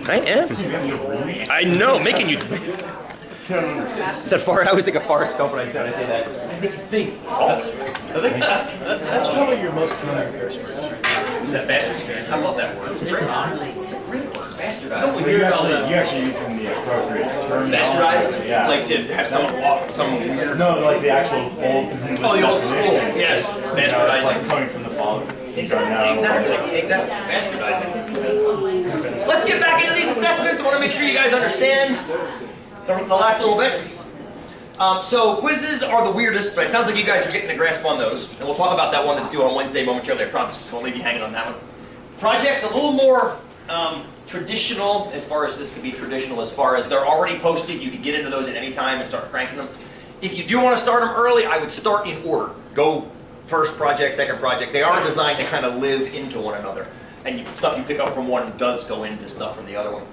I am. I know, making you think. Is that far? I always think of Forrest Gump when I say that. I think you think. Oh. That's probably your most common first word. Is that bastardized? I love that word. It's a great word. Bastardized. You're actually using the appropriate term. Bastardized? Yeah. Like to have some weird... No, like the actual old... Oh, the old school. Yes. Bastardizing. Like coming from the father. Exactly. Bastardizing. Let's get back into these assessments. I want to make sure you guys understand the last little bit. So quizzes are the weirdest, but it sounds like you guys are getting a grasp on those. And we'll talk about that one that's due on Wednesday momentarily, I promise. Won't leave you hanging on that one. Projects, a little more traditional, as far as this could be traditional, as far as they're already posted. You can get into those at any time and start cranking them. If you do want to start them early, I would start in order. Go first project, second project. They are designed to kind of live into one another. And stuff you pick up from one does go into stuff from the other one.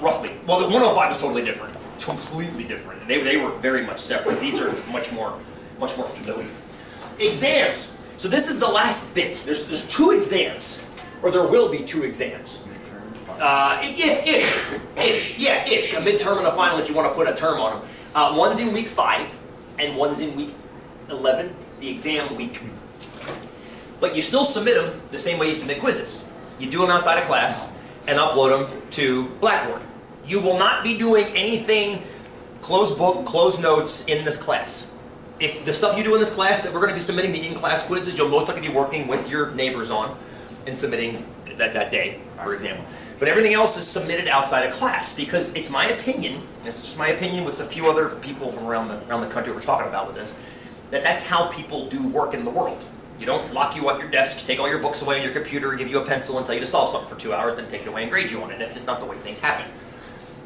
Roughly. Well, the 105 was totally different. Completely different. They were very much separate. These are much more familiar. Exams. So this is the last bit. There's 2 exams, or there will be 2 exams. Ish. Yeah, ish. A midterm and a final if you want to put a term on them. One's in week 5, and one's in week 11, the exam week. But you still submit them the same way you submit quizzes. You do them outside of class and upload them to Blackboard. You will not be doing anything closed book, closed notes in this class. If the stuff you do in this class that we're going to be submitting the in-class quizzes, you'll most likely be working with your neighbors on and submitting that day, for example. But everything else is submitted outside of class because it's my opinion, this is just my opinion with a few other people from around the country we're talking about with this, that's how people do work in the world. You don't lock you at your desk, take all your books away on your computer, give you a pencil and tell you to solve something for 2 hours, then take it away and grade you on it. That's just not the way things happen.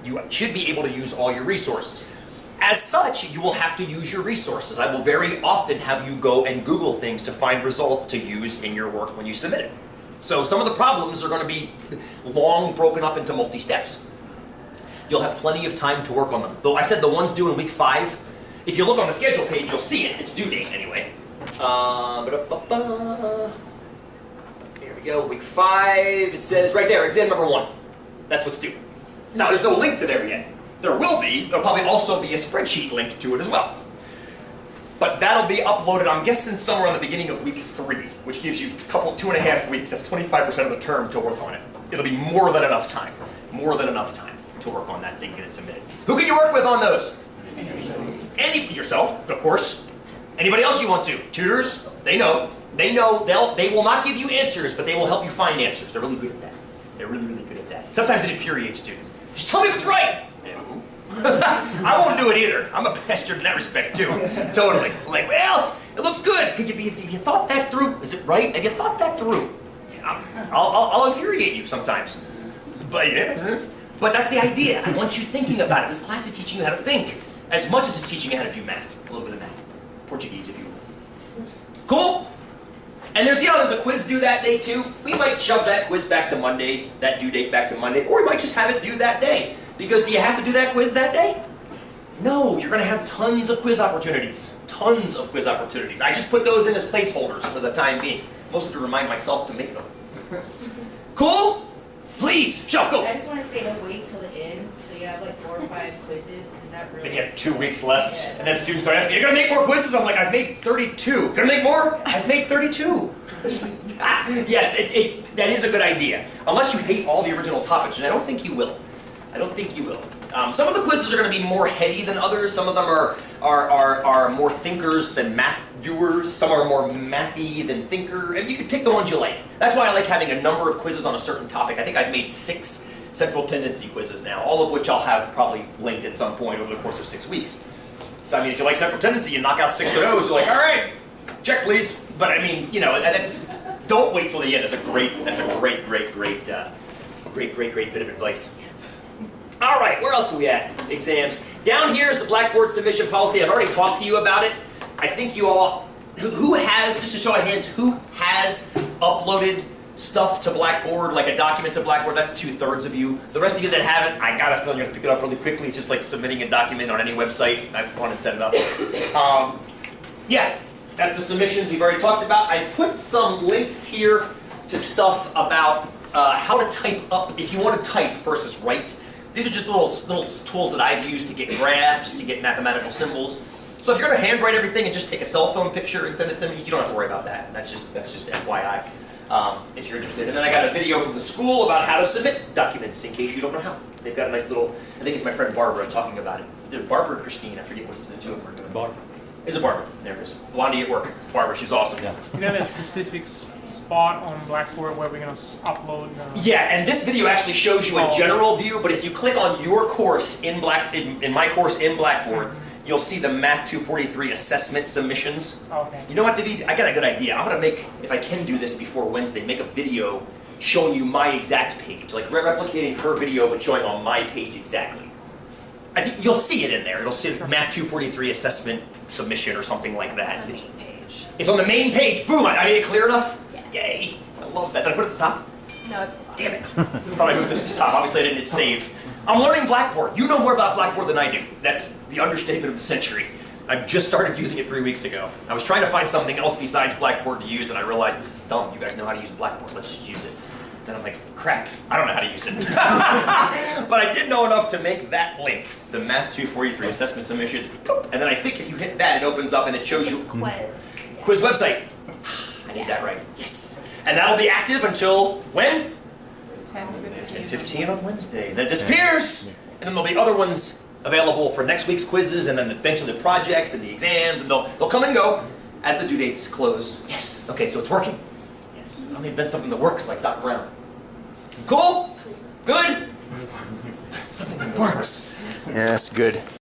You should be able to use all your resources. As such, you will have to use your resources. I will very often have you go and Google things to find results to use in your work when you submit it. So some of the problems are going to be long broken up into multi-steps. You'll have plenty of time to work on them. Though I said the ones due in week 5, if you look on the schedule page, you'll see it. It's due date anyway. Here we go, week 5. It says right there, exam number 1. That's what's due. Now, there's no link to there yet. There will be. There'll probably also be a spreadsheet linked to it as well. But that'll be uploaded, I'm guessing, somewhere on the beginning of week 3, which gives you 2.5 weeks. That's 25% of the term to work on it. It'll be more than enough time. More than enough time to work on that thing and get it submitted. Who can you work with on those? Yourself, of course. Anybody else you want to? Tutors, they know. They will not give you answers, but they will help you find answers. They're really good at that. They're really, really good at that. Sometimes it infuriates students. Just tell me if it's right. I won't do it either. I'm a bastard in that respect too. Totally. Like, well, it looks good. If you thought that through, is it right? Have you thought that through? I'll infuriate you sometimes. But yeah. But that's the idea. I want you thinking about it. This class is teaching you how to think as much as it's teaching you how to do math. A little bit of math. Portuguese, if you will. Cool? And there's a quiz due that day too. We might shove that quiz back to Monday, that due date back to Monday, or we might just have it due that day. Because do you have to do that quiz that day? No, you're going to have tons of quiz opportunities. Tons of quiz opportunities. I just put those in as placeholders for the time being. Mostly to remind myself to make them. Cool? Please, Michelle, go. I just want to say don't wait till the end, so you have like 4 or 5 quizzes, because that really... Then you have 2 weeks left, yes. and then students start asking, you're going to make more quizzes? I'm like, I've made 32. Going to make more? I've made 32. Yes, that is a good idea. Unless you hate all the original topics, and I don't think you will. I don't think you will. Some of the quizzes are going to be more heady than others. Some of them are more thinkers than math doers. Some are more mathy than thinker. And you can pick the ones you like. That's why I like having a number of quizzes on a certain topic. I think I've made 6 central tendency quizzes now, all of which I'll have probably linked at some point over the course of 6 weeks. So I mean, if you like central tendency, you knock out 6 of those, you're like, all right, check please. But I mean, you know, don't wait till the end. That's a great bit of advice. All right, where else are we at? Exams. Down here is the Blackboard submission policy. I've already talked to you about it. I think you all, who has, just to show of hands, who has uploaded stuff to Blackboard, like a document to Blackboard? That's 2/3 of you. The rest of you that haven't, I got a feeling you're going to pick it up really quickly. It's just like submitting a document on any website. I've gone and set it up. Yeah, that's the submissions we've already talked about. I put some links here to stuff about how to type up, if you want to type versus write. These are just little tools that I've used to get graphs, to get mathematical symbols. So if you're going to handwrite everything and just take a cell phone picture and send it to me, you don't have to worry about that. That's just FYI, if you're interested. And then I got a video from the school about how to submit documents in case you don't know how. They've got a nice little, I think it's my friend Barbara talking about it. Either Barbara or Christine, I forget which of the two of them are doing it. Barbara. Is it Barbara? There it is. Blondie at work. Barbara, she's awesome. Yeah. You got a specific spot on Blackboard where we're going to upload? Yeah, and this video actually shows you a general view, but if you click on your course in my course in Blackboard, you'll see the Math 243 assessment submissions. Okay. You know what, David? I got a good idea. I'm going to make, if I can do this before Wednesday, make a video showing you my exact page, like replicating her video, but showing on my page exactly. I think you'll see it in there. It'll say Math 243 assessment submission or something like that. It's on the main page. Boom! I made it clear enough? Yeah. Yay! I love that. Did I put it at the top? No, it's not. Damn it. I thought I moved it to the top. Obviously I didn't hit save. I'm learning Blackboard. You know more about Blackboard than I do. That's the understatement of the century. I just started using it 3 weeks ago. I was trying to find something else besides Blackboard to use, and I realized this is dumb. You guys know how to use Blackboard. Let's just use it. Then I'm like, crap, I don't know how to use it. But I did know enough to make that link, the Math 243 assessment submissions. And then I think if you hit that, it opens up and it shows you Quiz. quiz website. I did that right. Yes. And that'll be active until when? 10:15 on Wednesday. Then it disappears. And then there'll be other ones available for next week's quizzes, and then eventually the projects and the exams, and they'll come and go as the due dates close. Yes. Okay, so it's working. Yes. I'll invent something that works like Doc Brown. Cool? Good? Something that works. Yeah, that's good.